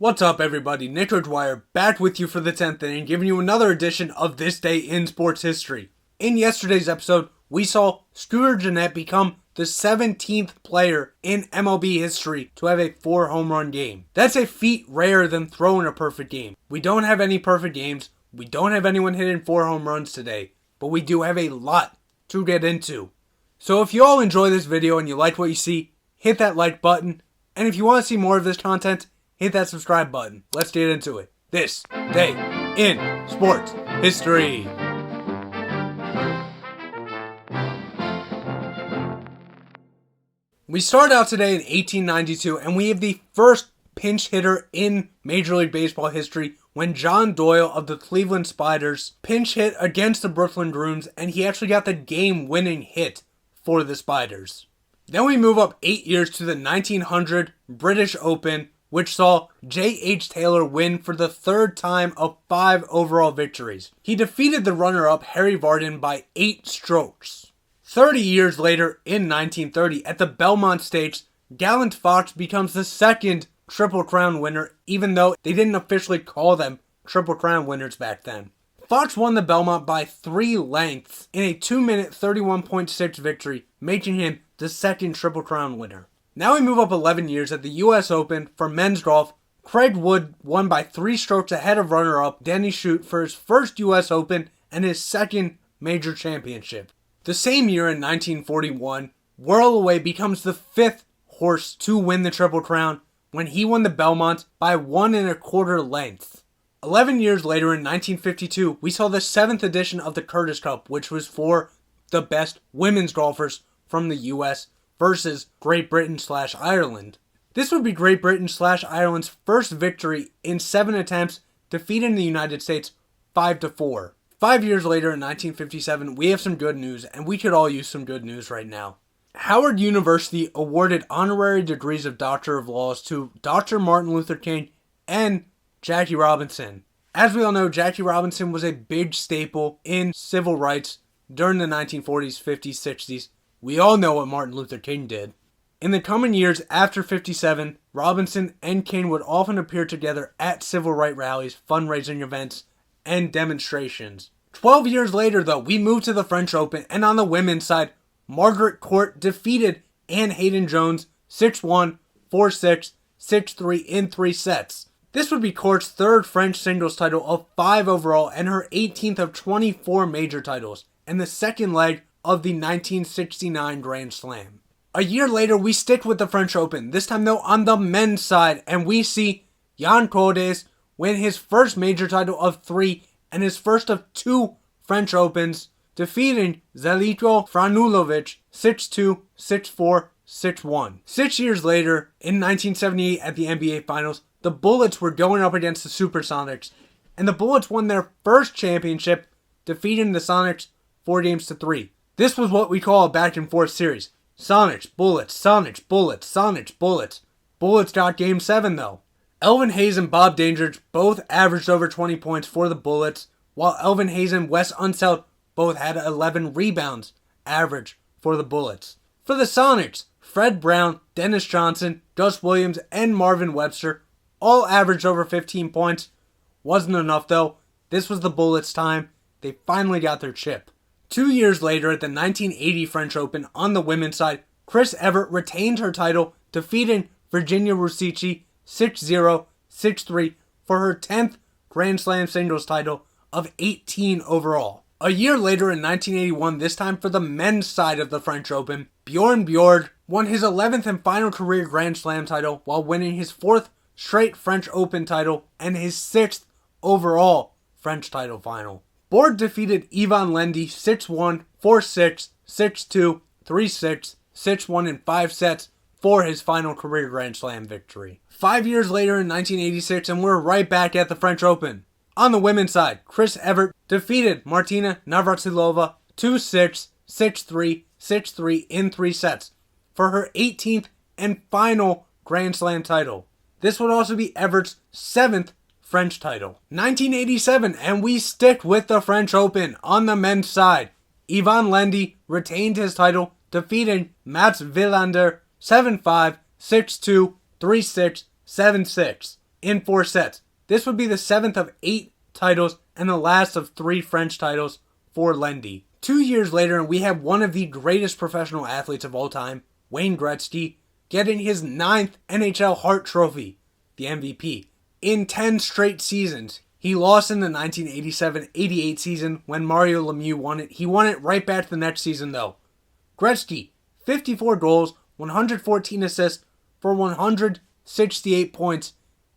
What's up, everybody? Nick Dwyer back with you for the 10th inning, giving you another edition of This Day in Sports History. In yesterday's episode, we saw Scooter Gennett become the 17th player in MLB history to have a 4-home run game. That's a feat rarer than throwing a perfect game. We don't have any perfect games. We don't have anyone hitting 4 home runs today, but we do have a lot to get into. So if you all enjoy this video and you like what you see, hit that like button. And if you want to see more of this content, hit that subscribe button. Let's get into it. This Day in Sports History. We start out today in 1892, and we have the first pinch hitter in Major League Baseball history when John Doyle of the Cleveland Spiders pinch hit against the Brooklyn Bruins, and he actually got the game-winning hit for the Spiders. Then we move up 8 years to the 1900 British Open, which saw J.H. Taylor win for the third time of 5 overall victories. He defeated the runner-up Harry Vardon by 8 strokes. 30 years later, in 1930, at the Belmont Stakes, Gallant Fox becomes the second Triple Crown winner, even though they didn't officially call them Triple Crown winners back then. Fox won the Belmont by 3 lengths in a 2-minute 31.6 victory, making him the second Triple Crown winner. Now we move up 11 years at the U.S. Open for men's golf. Craig Wood won by 3 strokes ahead of runner-up Denny Shute for his first U.S. Open and his second major championship. The same year in 1941, Whirlaway becomes the 5th horse to win the Triple Crown when he won the Belmont by 1 1/4 lengths. 11 years later in 1952, we saw the 7th edition of the Curtis Cup, which was for the best women's golfers from the U.S. versus Great Britain/Ireland. This would be Great Britain/Ireland's first victory in 7 attempts, defeating the United States 5-4. 5 years later in 1957, we have some good news, and we could all use some good news right now. Howard University awarded honorary degrees of Doctor of Laws to Dr. Martin Luther King and Jackie Robinson. As we all know, Jackie Robinson was a big staple in civil rights during the 1940s, 50s, 60s. We all know what Martin Luther King did. In the coming years after 57, Robinson and King would often appear together at civil rights rallies, fundraising events, and demonstrations. 12 years later, though, we move to the French Open, and on the women's side, Margaret Court defeated Anne Hayden-Jones 6-1, 4-6, 6-3 in 3 sets. This would be Court's 3rd French singles title of 5 overall and her 18th of 24 major titles, and the second leg of the 1969 Grand Slam. A year later, we stick with the French Open, this time though on the men's side, and we see Jan Cordes win his first major title of 3 and his first of 2 French Opens, defeating Zeljko Franulovic 6-2, 6-4, 6-1. 6 years later, in 1978 at the NBA Finals, the Bullets were going up against the Supersonics, and the Bullets won their first championship, defeating the Sonics 4-3. This was what we call a back-and-forth series. Sonics, Bullets, Sonics, Bullets, Sonics, Bullets. Bullets got Game 7, though. Elvin Hayes and Bob Dandridge both averaged over 20 points for the Bullets, while Elvin Hayes and Wes Unseld both had 11 rebounds average for the Bullets. For the Sonics, Fred Brown, Dennis Johnson, Gus Williams, and Marvin Webster all averaged over 15 points. Wasn't enough though. This was the Bullets' time. They finally got their chip. 2 years later at the 1980 French Open on the women's side, Chris Evert retained her title, defeating Virginia Rusici 6-0, 6-3 for her 10th Grand Slam singles title of 18 overall. A year later in 1981, this time for the men's side of the French Open, Bjorn Borg won his 11th and final career Grand Slam title while winning his 4th straight French Open title and his 6th overall French title final. Borg defeated Ivan Lendl 6-1, 4-6, 6-2, 3-6, 6-1 in 5 sets for his final career Grand Slam victory. 5 years later in 1986, and we're right back at the French Open. On the women's side, Chris Evert defeated Martina Navratilova 2-6, 6-3, 6-3 in 3 sets for her 18th and final Grand Slam title. This would also be Evert's 7th French title. 1987, and we stick with the French Open on the men's side. Ivan Lendl retained his title, defeating Mats Wilander 7-5, 6-2, 3-6, 7-6. in 4 sets. This would be the 7th of 8 titles and the last of 3 French titles for Lendy. 2 years later, we have one of the greatest professional athletes of all time, Wayne Gretzky, getting his 9th NHL Hart Trophy, the MVP, in 10 straight seasons. He lost in the 1987-88 season when Mario Lemieux won it. He won it right back the next season though. Gretzky, 54 goals, 114 assists for 168 points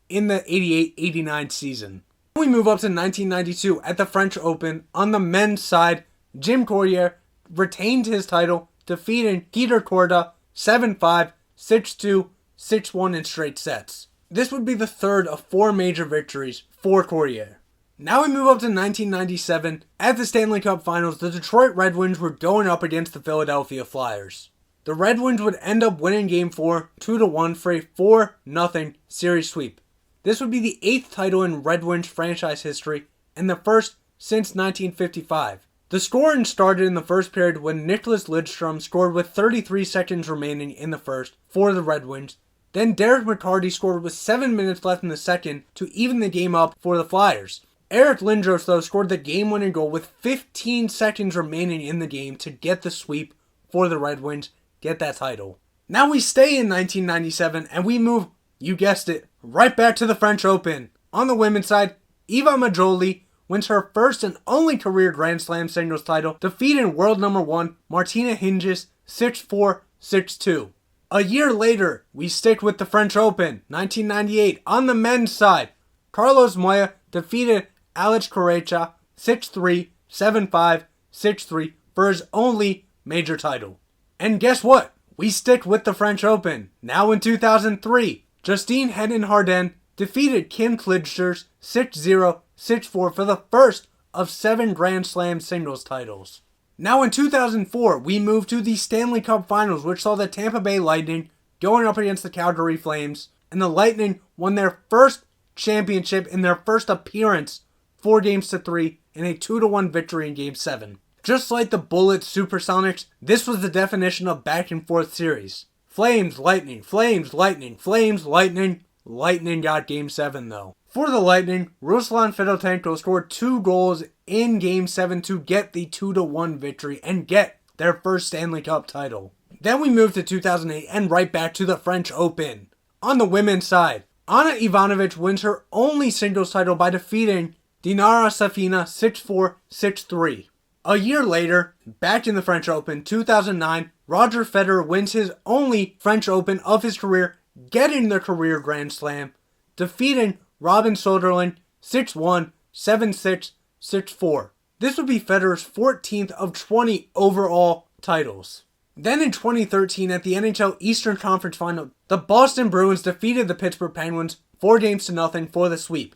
in the 88-89 season. We move up to 1992 at the French Open. On the men's side, Jim Courier retained his title, defeating Peter Korda 7-5, 6-2, 6-1 in straight sets. This would be the third of 4 major victories for Courier. Now we move up to 1997. At the Stanley Cup Finals, the Detroit Red Wings were going up against the Philadelphia Flyers. The Red Wings would end up winning Game 4 2-1 for a 4-0 series sweep. This would be the 8th title in Red Wings franchise history and the first since 1955. The scoring started in the first period when Nicholas Lidstrom scored with 33 seconds remaining in the first for the Red Wings. Then Derek McCarty scored with 7 minutes left in the second to even the game up for the Flyers. Eric Lindros, though, scored the game-winning goal with 15 seconds remaining in the game to get the sweep for the Red Wings, get that title. Now we stay in 1997 and we move, you guessed it, right back to the French Open. On the women's side, Eva Majoli wins her first and only career Grand Slam singles title, defeating world number 1 Martina Hingis 6-4, 6-2. A year later, we stick with the French Open, 1998. On the men's side, Carlos Moya defeated Alex Correia 6-3, 7-5, 6-3 for his only major title. And guess what? We stick with the French Open. Now in 2003, Justine Henin-Hardenne defeated Kim Clijsters 6-0, 6-4 for the first of 7 Grand Slam singles titles. Now in 2004, we move to the Stanley Cup Finals, which saw the Tampa Bay Lightning going up against the Calgary Flames, and the Lightning won their first championship in their first appearance 4-3 in a 2-1 victory in Game 7. Just like the Bullets Supersonics, this was the definition of back and forth series. Flames, Lightning, Flames, Lightning, Flames, Lightning. Lightning got Game 7 though. For the Lightning, Ruslan Fedotenko scored 2 goals in Game 7 to get the 2-1 victory and get their first Stanley Cup title. Then we move to 2008 and right back to the French Open. On the women's side, Ana Ivanovic wins her only singles title by defeating Dinara Safina 6-4, 6-3. A year later, back in the French Open, 2009, Roger Federer wins his only French Open of his career, getting the career Grand Slam, defeating Robin Soderling 6-1, 7-6, 6-4. This would be Federer's 14th of 20 overall titles. Then in 2013, at the NHL Eastern Conference Final, the Boston Bruins defeated the Pittsburgh Penguins 4-0 for the sweep.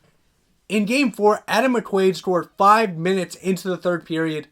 In Game 4, Adam McQuaid scored 5 minutes into the third period.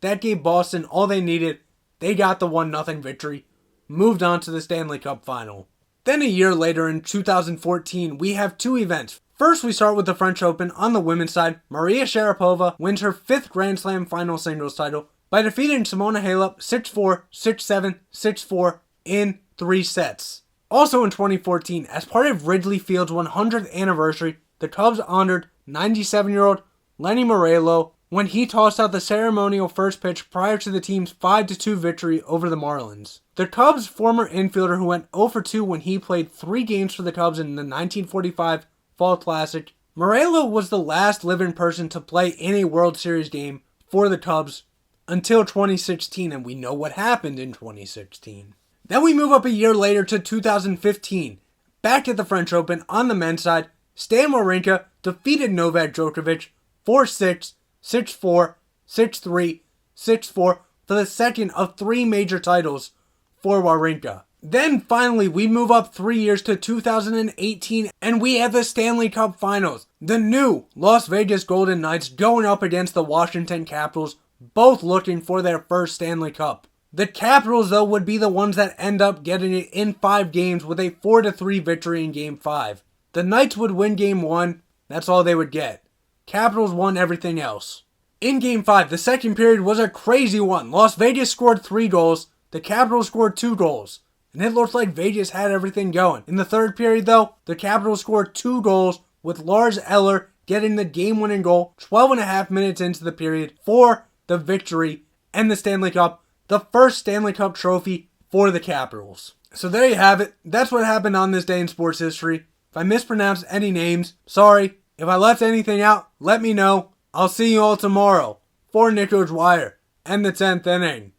That gave Boston all they needed. They got the 1-0 victory, moved on to the Stanley Cup Final. Then a year later in 2014, we have 2 events. First, we start with the French Open. On the women's side, Maria Sharapova wins her 5th Grand Slam final singles title by defeating Simona Halep 6-4, 6-7, 6-4 in 3 sets. Also in 2014, as part of Wrigley Field's 100th anniversary, the Cubs honored 97-year-old Lenny Morello when he tossed out the ceremonial first pitch prior to the team's 5-2 victory over the Marlins. The Cubs' former infielder who went 0-2 when he played 3 games for the Cubs in the 1945 Fall Classic, Morello was the last living person to play in a World Series game for the Cubs until 2016, and we know what happened in 2016. Then we move up a year later to 2015. Back at the French Open on the men's side, Stan Wawrinka defeated Novak Djokovic 4-6, 6-4, 6-3, 6-4 for the second of 3 major titles for Wawrinka. Then finally we move up 3 years to 2018 and we have the Stanley Cup Finals. The new Las Vegas Golden Knights going up against the Washington Capitals, both looking for their first Stanley Cup. The Capitals though would be the ones that end up getting it in 5 games with a 4-3 victory in Game 5. The Knights would win Game 1, that's all they would get. Capitals won everything else. In Game 5, the second period was a crazy one. Las Vegas scored 3 goals, the Capitals scored 2 goals. and it looked like Vegas had everything going. In the third period, though, the Capitals scored 2 goals, with Lars Eller getting the game-winning goal 12 and a half minutes into the period for the victory and the Stanley Cup, the first Stanley Cup trophy for the Capitals. So there you have it. That's what happened on this day in sports history. If I mispronounced any names, sorry. If I left anything out, let me know. I'll see you all tomorrow for Nico's Wire and the 10th inning.